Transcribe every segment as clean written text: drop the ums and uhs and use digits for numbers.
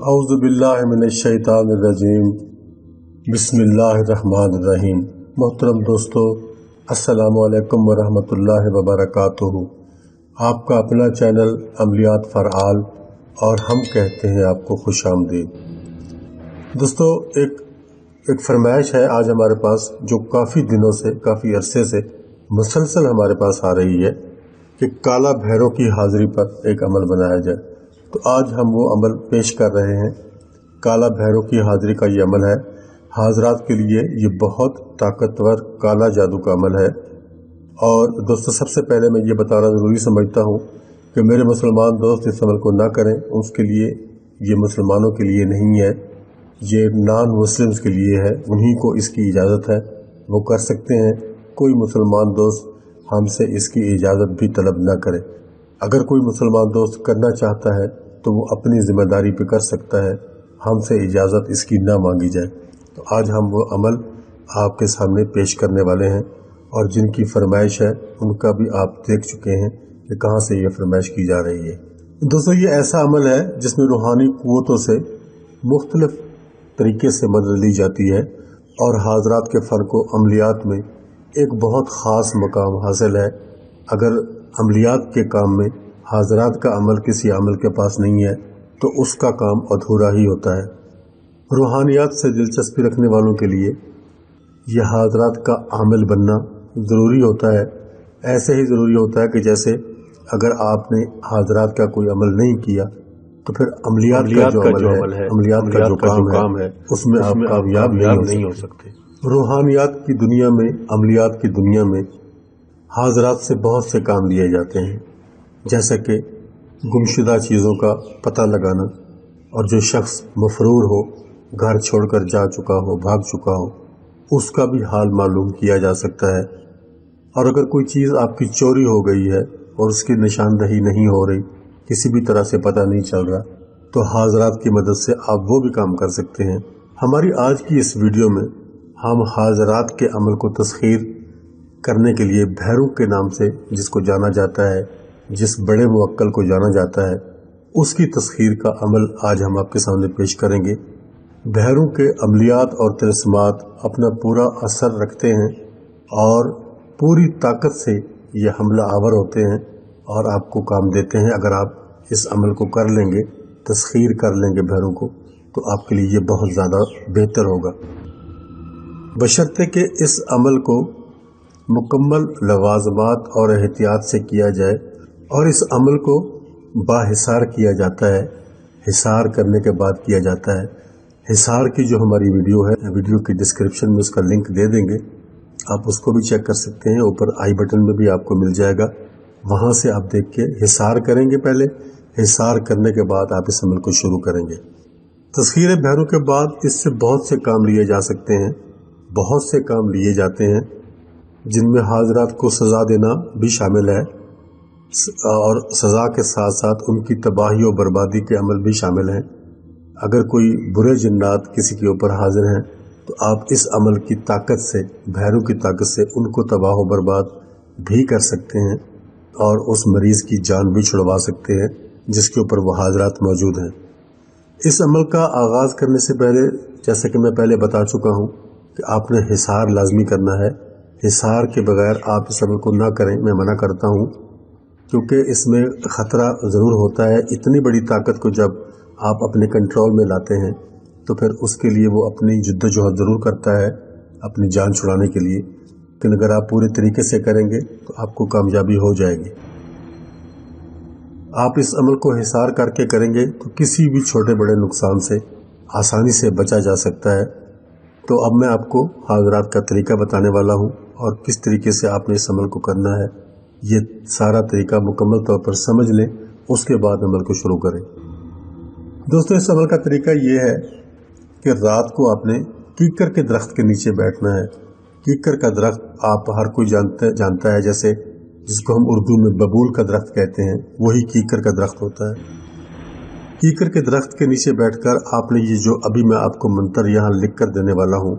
औज़ु बिल्लाहि मिनश्शैतानिर्रजीम बिस्मिल्लाहिर्रहमानिर्रहीम। मोहतरम दोस्तों, अस्सलामु अलैकुम वरहमतुल्लाहि वबरकातुहू। आपका अपना चैनल अमलियात फ़रआल और हम कहते हैं आपको खुश आमदीद। दोस्तों, एक फरमाइश है आज हमारे पास जो काफ़ी दिनों से, काफ़ी अरसे से मुसलसल हमारे पास आ रही है कि काला भैरव की हाज़िरी पर एक अमल बनाया जाए। तो आज हम वो अमल पेश कर रहे हैं। काला भैरव की हाज़िरी का ये अमल है। हाज़रात के लिए ये बहुत ताकतवर काला जादू का अमल है। और दोस्तों, सबसे पहले मैं ये बताना ज़रूरी समझता हूँ कि मेरे मुसलमान दोस्त इस अमल को ना करें। उसके लिए ये मुसलमानों के लिए नहीं है, ये नॉन मुस्लिम्स के लिए है। उन्हीं को इसकी इजाज़त है, वो कर सकते हैं। कोई मुसलमान दोस्त हमसे इसकी इजाज़त भी तलब ना करे। अगर कोई मुसलमान दोस्त करना चाहता है तो वो अपनी ज़िम्मेदारी पे कर सकता है, हमसे इजाज़त इसकी ना मांगी जाए। तो आज हम वो अमल आपके सामने पेश करने वाले हैं और जिनकी फरमाइश है उनका भी आप देख चुके हैं कि कहाँ से ये फरमाइश की जा रही है। दोस्तों, ये ऐसा अमल है जिसमें रूहानी क़ुव्वतों से मुख्तलिफ तरीके से मदद ली जाती है और हाज़रात के फ़न को अमलियात में एक बहुत ख़ास मकाम हासिल है। अगर अमलियात के काम में हाज़रात का अमल किसी अमल के पास नहीं है तो उसका काम अधूरा ही होता है। रूहानियात से दिलचस्पी रखने वालों के लिए यह हाज़रात का आमिल बनना ज़रूरी होता है। ऐसे ही ज़रूरी होता है कि जैसे अगर आपने हाज़रात का कोई अमल नहीं किया तो फिर अमलियात का जो अमल है, अमलियात का जो काम है उसमें आप कामयाब नहीं हो सकते। रूहानियात की दुनिया में, अमलियात की दुनिया में हाज़रात से बहुत से काम लिए जाते हैं, जैसे कि गुमशुदा चीज़ों का पता लगाना, और जो शख्स मफरूर हो, घर छोड़कर जा चुका हो, भाग चुका हो, उसका भी हाल मालूम किया जा सकता है। और अगर कोई चीज़ आपकी चोरी हो गई है और उसकी निशानदही नहीं हो रही, किसी भी तरह से पता नहीं चल रहा, तो हाज़रात की मदद से आप वो भी काम कर सकते हैं। हमारी आज की इस वीडियो में हम हाज़रात के अमल को तस्खीर करने के लिए भैरू के नाम से जिसको जाना जाता है, जिस बड़े मुवक्किल को जाना जाता है, उसकी तस्खीर का अमल आज हम आपके सामने पेश करेंगे। भैरू के अमलियात और तिलस्मात अपना पूरा असर रखते हैं और पूरी ताकत से ये हमला आवर होते हैं और आपको काम देते हैं। अगर आप इस अमल को कर लेंगे, तस्खीर कर लेंगे भैरू को, तो आपके लिए ये बहुत ज़्यादा बेहतर होगा, बशर्ते कि इस अमल को मुकम्मल लवाज़मात और एहतियात से किया जाए। और इस अमल को बाहिसार किया जाता है, हिसार करने के बाद किया जाता है। हिसार की जो हमारी वीडियो है, वीडियो की डिस्क्रिप्शन में उसका लिंक दे देंगे, आप उसको भी चेक कर सकते हैं। ऊपर आई बटन में भी आपको मिल जाएगा, वहाँ से आप देख के हिसार करेंगे। पहले हिसार करने के बाद आप इस अमल को शुरू करेंगे। तस्खीर भैरू के बाद इससे बहुत से काम लिए जा सकते हैं, बहुत से काम लिए जाते हैं, जिनमें हाज़रात को सज़ा देना भी शामिल है और सज़ा के साथ साथ उनकी तबाही और बर्बादी के अमल भी शामिल हैं। अगर कोई बुरे जिन्नात किसी के ऊपर हाजिर हैं तो आप इस अमल की ताकत से, भैरू की ताकत से उनको तबाह और बर्बाद भी कर सकते हैं और उस मरीज़ की जान भी छुड़वा सकते हैं जिसके ऊपर वो हाज़रात मौजूद हैं। इस अमल का आगाज़ करने से पहले, जैसे कि मैं पहले बता चुका हूँ कि आपने हिसार लाजमी करना है। हिसार के बगैर आप इस अमल को ना करें, मैं मना करता हूँ, क्योंकि इसमें ख़तरा ज़रूर होता है। इतनी बड़ी ताकत को जब आप अपने कंट्रोल में लाते हैं तो फिर उसके लिए वो अपनी जद्दोजहद ज़रूर करता है अपनी जान छुड़ाने के लिए, लेकिन अगर आप पूरे तरीके से करेंगे तो आपको कामयाबी हो जाएगी। आप इस अमल को हिसार करके करेंगे तो किसी भी छोटे बड़े नुकसान से आसानी से बचा जा सकता है। तो अब मैं आपको हाज़रात का तरीका बताने वाला हूँ और किस तरीके से आपने इस अमल को करना है। ये सारा तरीका मुकम्मल तौर पर समझ लें, उसके बाद अमल को शुरू करें। दोस्तों, इस अमल का तरीका ये है कि रात को आपने कीकर के दरख्त के नीचे बैठना है। कीकर का दरख्त आप हर कोई जानता है, जैसे जिसको हम उर्दू में बबूल का दरख्त कहते हैं, वही कीकर का दरख्त होता है। कीकर के दरख्त के नीचे बैठकर आपने ये जो अभी मैं आपको मंत्र यहाँ लिख कर देने वाला हूँ,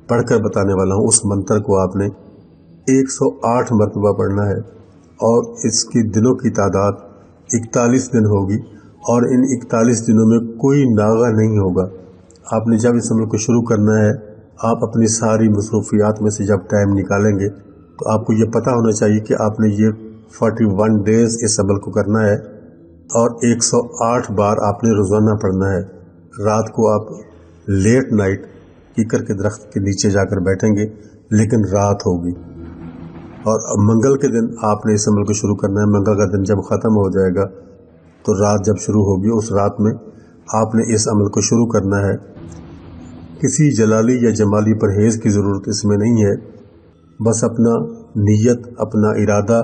पढ़कर बताने वाला हूँ, उस मंत्र को आपने 108 मरतबा पढ़ना है और इसकी दिनों की तादाद 41 दिन होगी और इन 41 दिनों में कोई नागा नहीं होगा। आपने जब इस अमल को शुरू करना है, आप अपनी सारी मसरूफियात में से जब टाइम निकालेंगे तो आपको ये पता होना चाहिए कि आपने ये 41 डेज़ इस अमल को करना है और 108 बार आपने रोज़ाना पढ़ना है। रात को आप लेट नाइट कीकर के दरख्त के नीचे जाकर बैठेंगे, लेकिन रात होगी। और मंगल के दिन आपने इस अमल को शुरू करना है। मंगल का दिन जब ख़त्म हो जाएगा तो रात जब शुरू होगी, उस रात में आपने इस अमल को शुरू करना है। किसी जलाली या जमाली परहेज़ की ज़रूरत इसमें नहीं है। बस अपना नीयत, अपना इरादा,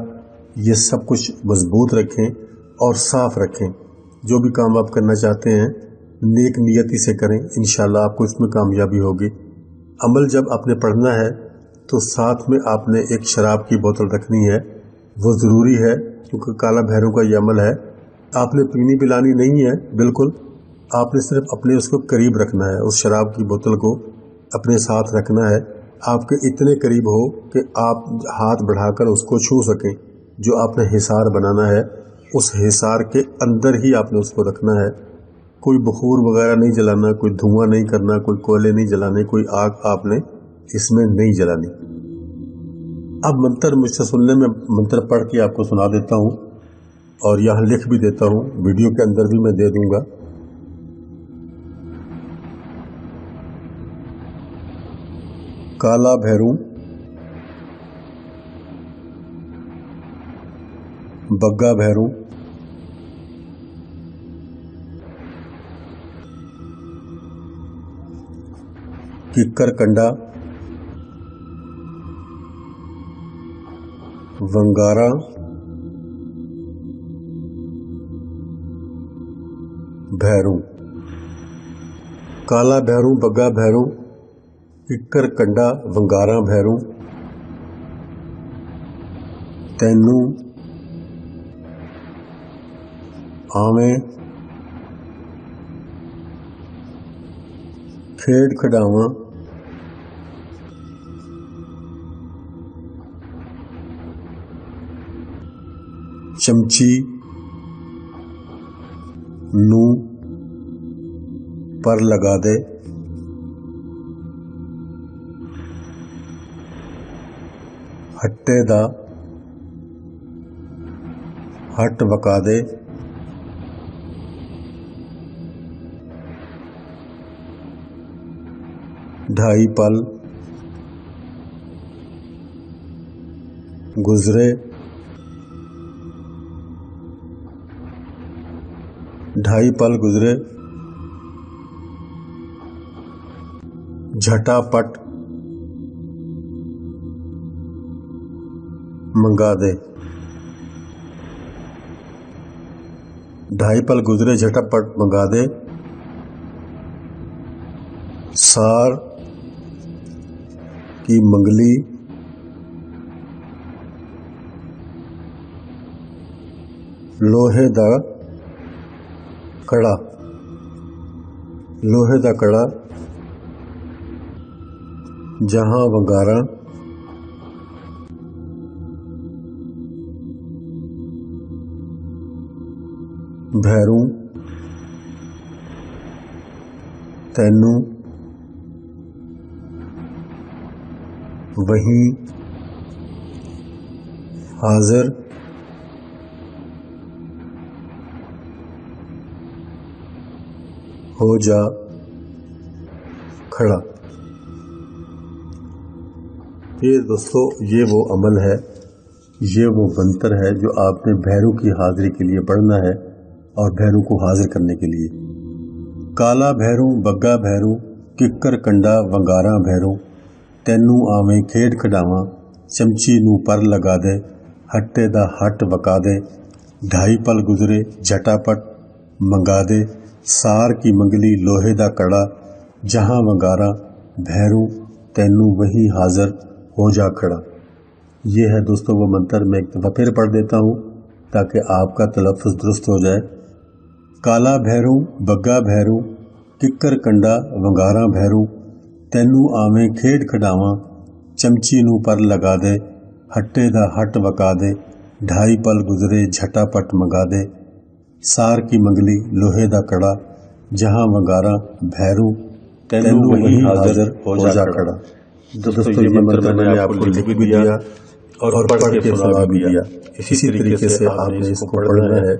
ये सब कुछ मजबूत रखें और साफ़ रखें। जो भी काम आप करना चाहते हैं नेक नियति से करें, इंशाल्लाह आपको इसमें कामयाबी होगी। अमल जब आपने पढ़ना है तो साथ में आपने एक शराब की बोतल रखनी है। वो ज़रूरी है क्योंकि काला भैरव का ये अमल है। आपने पीनी पिलानी नहीं है, बिल्कुल आपने सिर्फ अपने उसको करीब रखना है। उस शराब की बोतल को अपने साथ रखना है, आपके इतने करीब हो कि आप हाथ बढ़ाकर उसको छू सकें। जो आपने हिसार बनाना है उस हिसार के अंदर ही आपने उसको रखना है। कोई बखूर वगैरह नहीं जलाना, कोई धुआं नहीं करना, कोई कोयले नहीं जलाने, कोई आग आपने इसमें नहीं जलानी। अब मंत्र मुझसे सुनने में मंत्र पढ़ के आपको सुना देता हूँ और यहाँ लिख भी देता हूँ, वीडियो के अंदर भी मैं दे दूँगा। काला भैरू, बग्गा भैरू, किक्कर कंडा, वंगारा, भैरू। काला भैरू, बग्गा भैरू, किक्कर कंडा, वंगारा भैरू, तैनू आवें खेड खडावां चमची नू पर लगा दे, हट्टे दा हट वका दे, ढाई पल गुजरे, ढाई पल गुजरे, झटापट मंगा दे। ढाई पल गुजरे, झटापट मंगा दे। सार की मंगली लोहे दा कड़ा, लोहे दा कड़ा जहां वंगारा भैरू तैनू वहीं हाजिर हो जा खड़ा। ये दोस्तों ये वो अमल है, ये वो मंत्र है जो आपने भैरू की हाजिरी के लिए पढ़ना है और भैरू को हाजिर करने के लिए। काला भैरू, बग्गा भैरू, किक्कर कंडा, वंगारा भैरू, तैनू आवें खेड खडावां, चमची नू पर लगा दे, हट्टे दा हट वका दे, ढाई पल गुजरे, झटापट मंगा दे, सार की मंगली लोहे दा कड़ा, जहां वंगारा भैरू तैनू वहीं हाजिर हो जा खड़ा। ये है दोस्तों वो मंत्र, मैं एक दफ़ा फिर पढ़ देता हूँ ताकि आपका तलफ़्फ़ुज़ दुरुस्त हो जाए। काला भैरू, बग्गा भैरू, किक्कर कंडा, वंगारा भैरू, तैनू आवें खेड खडावां, चमची नू पर लगा दे, हट्टे दा हट वका दे, ढाई पल गुजरे, झटापट मंगा दे, सार की मंगली लोहे दा कड़ा, जहां वंगारा भैरू तैनू वही हाजिर हो जा खड़ा। दोस्तों ये मंत्र मैंने आपको लिख भी दिया और पढ़ के सुना भी दिया। इसी तरीके से आपने इसको पढ़ना है।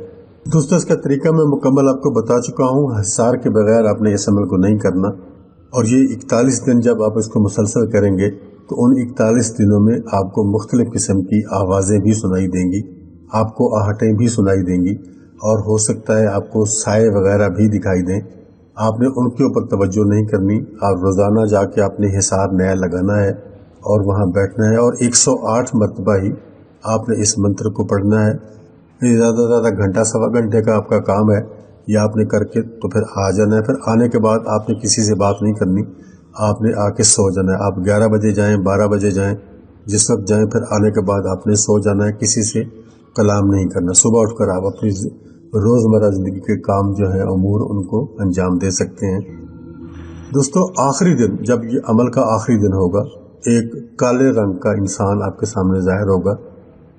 दोस्तों इसका तरीका मैं मुकम्मल आपको बता चुका हूँ। हिसार के बगैर आपने इस अमल को नहीं करना। और ये 41 दिन जब आप इसको मुसलसल करेंगे तो उन 41 दिनों में आपको मुख्तलिफ किस्म की आवाज़ें भी सुनाई देंगी, आपको आहटें भी सुनाई देंगी और हो सकता है आपको साए वगैरह भी दिखाई दें। आपने उनके ऊपर तवज्जो नहीं करनी। आप रोज़ाना जाके आपने हिसार नया लगाना है और वहाँ बैठना है और 108 मरतबा ही आपने इस मंत्र को पढ़ना है। ज़्यादा से ज़्यादा घंटा सवा घंटे का आपका काम है। ये आपने करके तो फिर आ जाना है। फिर आने के बाद आपने किसी से बात नहीं करनी, आपने आके सो जाना है। आप 11 बजे जाएं, 12 बजे जाएं, जिस वक्त जाएं, फिर आने के बाद आपने सो जाना है। किसी से कलाम नहीं करना। सुबह उठकर आप अपनी रोज़मर्रा ज़िंदगी के काम जो है अमूर उनको अंजाम दे सकते हैं। दोस्तों आखिरी दिन जब ये अमल का आखिरी दिन होगा, एक काले रंग का इंसान आपके सामने ज़ाहिर होगा।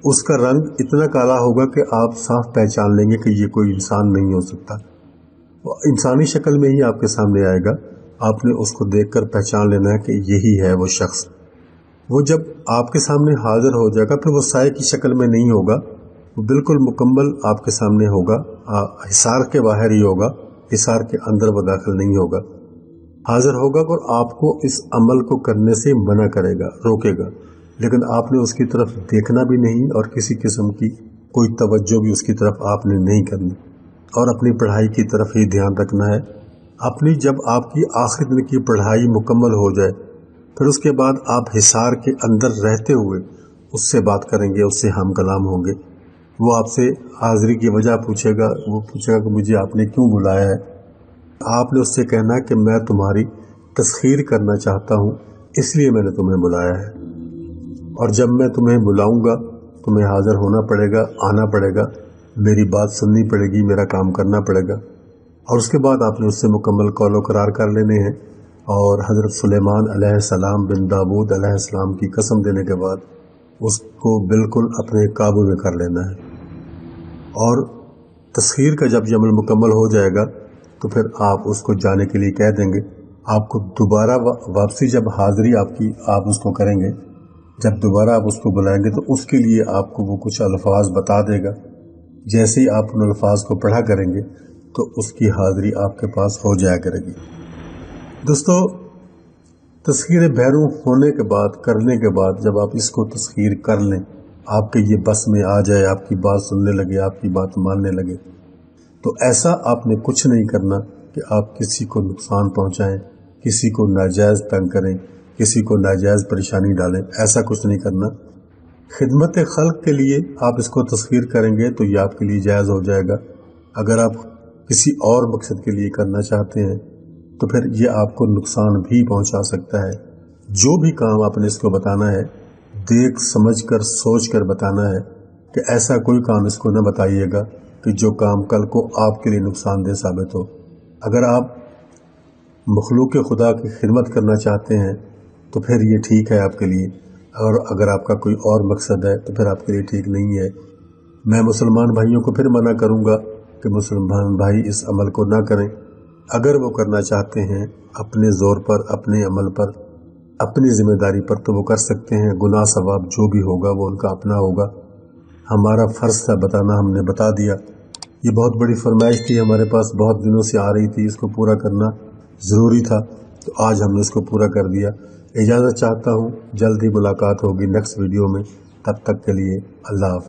उसका रंग इतना काला होगा कि आप साफ पहचान लेंगे कि ये कोई इंसान नहीं हो सकता। वो इंसानी शक्ल में ही आपके सामने आएगा। आपने उसको देखकर पहचान लेना है कि यही है वो शख्स। वो जब आपके सामने हाजिर हो जाएगा फिर वो साए की शक्ल में नहीं होगा, वो बिल्कुल मुकम्मल आपके सामने होगा। हिसार के बाहर ही होगा, हिसार के अंदर वो दाखिल नहीं होगा। हाजिर होगा और आपको इस अमल को करने से मना करेगा, रोकेगा, लेकिन आपने उसकी तरफ देखना भी नहीं और किसी किस्म की कोई तवज्जो भी उसकी तरफ आपने नहीं करनी और अपनी पढ़ाई की तरफ ही ध्यान रखना है। अपनी जब आपकी आखिरी दिन की पढ़ाई मुकम्मल हो जाए फिर उसके बाद आप हिसार के अंदर रहते हुए उससे बात करेंगे, उससे हम कलाम होंगे। वो आपसे हाज़िरी की वजह पूछेगा, वो पूछेगा कि मुझे आपने क्यों बुलाया है। आपने उससे कहना है कि मैं तुम्हारी तस्खीर करना चाहता हूँ, इसलिए मैंने तुम्हें बुलाया है और जब मैं तुम्हें बुलाऊंगा तुम्हें हाज़िर होना पड़ेगा, आना पड़ेगा, मेरी बात सुननी पड़ेगी, मेरा काम करना पड़ेगा। और उसके बाद आपने उससे मुकम्मल कौलो करार कर लेने हैं और हज़रत सुलेमान अलैहिस्सलाम बिन दाऊद अलैहिस्सलाम की कसम देने के बाद उसको बिल्कुल अपने काबू में कर लेना है। और तस्खीर का जब अमल मुकम्मल हो जाएगा तो फिर आप उसको जाने के लिए कह देंगे। आपको दोबारा वापसी जब हाज़िरी आपकी आप उसको करेंगे, जब दोबारा आप उसको बुलाएंगे तो उसके लिए आपको वो कुछ अल्फाज बता देगा। जैसे ही आप उन अल्फाज को पढ़ा करेंगे तो उसकी हाज़िरी आपके पास हो जाया करेगी। दोस्तों तस्खीर भैरू होने के बाद, करने के बाद जब आप इसको तस्खीर कर लें, आपके ये बस में आ जाए, आपकी बात सुनने लगे, आपकी बात मानने लगे, तो ऐसा आपने कुछ नहीं करना कि आप किसी को नुकसान पहुंचाएं, किसी को नाजायज़ तंग करें, किसी को नाजायज़ परेशानी डालें। ऐसा कुछ नहीं करना। खिदमत खल्क के लिए आप इसको तस्खीर करेंगे तो ये आपके लिए जायज़ हो जाएगा। अगर आप किसी और मकसद के लिए करना चाहते हैं तो फिर ये आपको नुकसान भी पहुंचा सकता है। जो भी काम आपने इसको बताना है देख समझ कर सोच कर बताना है कि ऐसा कोई काम इसको न बताइएगा कि जो काम कल को आपके लिए नुकसानदेह साबित हो। अगर आप मखलूक खुदा की खिदमत करना चाहते हैं तो फिर ये ठीक है आपके लिए, और अगर आपका कोई और मकसद है तो फिर आपके लिए ठीक नहीं है। मैं मुसलमान भाइयों को फिर मना करूंगा कि मुसलमान भाई इस अमल को ना करें। अगर वो करना चाहते हैं अपने ज़ोर पर, अपने अमल पर, अपनी ज़िम्मेदारी पर तो वो कर सकते हैं। गुनाह सवाब जो भी होगा वो उनका अपना होगा। हमारा फ़र्ज़ था बताना, हमने बता दिया। ये बहुत बड़ी फरमाइश थी, हमारे पास बहुत दिनों से आ रही थी, इसको पूरा करना ज़रूरी था, तो आज हमने इसको पूरा कर दिया। इजाज़त चाहता हूँ, जल्द ही मुलाकात होगी नेक्स्ट वीडियो में। तब तक के लिए अल्लाह हाफ़िज़।